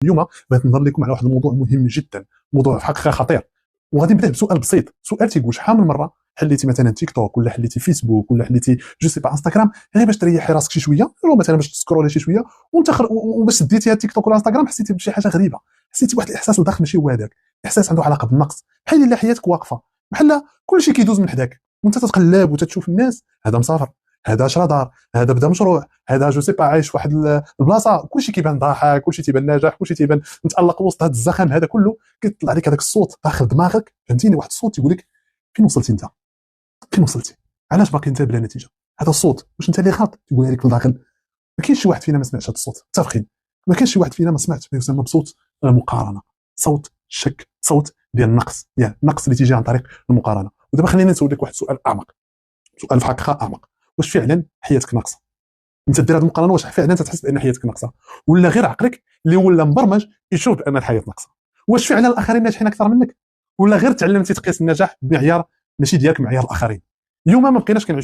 اليوم بغيت نهضر لكم على واحد الموضوع مهم جدا، موضوع في حقيقه خطير. وغادي نبدا بسؤال بسيط، سؤال تيقول شحال من مره حليتي مثلا تيك توك ولا حليتي فيسبوك ولا حليتي جو سي با انستغرام غير باش تريحي راسك شي شويه، ولا مثلا باش تسكرولي شي شويه وانت وباش ديتيها تيك توك ولا انستغرام حسيتي بشي حاجه غريبه، حسيتي بواحد الاحساس الداخل ماشي هو هذاك، احساس عنده علاقه بالنقص، بحال الا حياتك واقفه، بحال كلشي كيدوز من حداك وانت تتقلب وتتشوف الناس، هذا مسافر، هذا شرا دار، هذا بدا مشروع، هذا جو سي با عايش واحد البلاصه، كلشي كيبان ضاحك، كلشي تيبان ناجح، كلشي تيبان متالق وسط هذا الزخم هذا كله، كيطلع لك هذاك الصوت داخل دماغك، فهمتيني، واحد الصوت تيقول لك فين وصلتي انت، فين وصلتي، علاش باقي انت بلا نتيجه، هذا الصوت واش انت اللي خاط تقولها لك من الداخل. ما كاينش شي واحد فينا ما سمعش هذا الصوت، متفقين، ما كاينش شي واحد فينا ما سمعت ما يسمى بصوت المقارنه، صوت الشك، صوت ديال النقص، النقص اللي تيجي عن طريق المقارنه. ودابا خليني نسول لك واحد السؤال اعمق، سؤال في حقيقه اعمق، واش فعلا حياتك ناقصه؟ انت دير هذه المقارنه، واش فعلا تحس بان حياتك ناقصه، ولا غير عقلك اللي ولا مبرمج يشوف بان الحياه ناقصه؟ واش فعلا الاخرين ناجحين اكثر منك، ولا غير تعلمتي تقيس النجاح بمعيار ماشي ديالك، معيار الاخرين؟ اليوم ما بقيناش كنعيشوا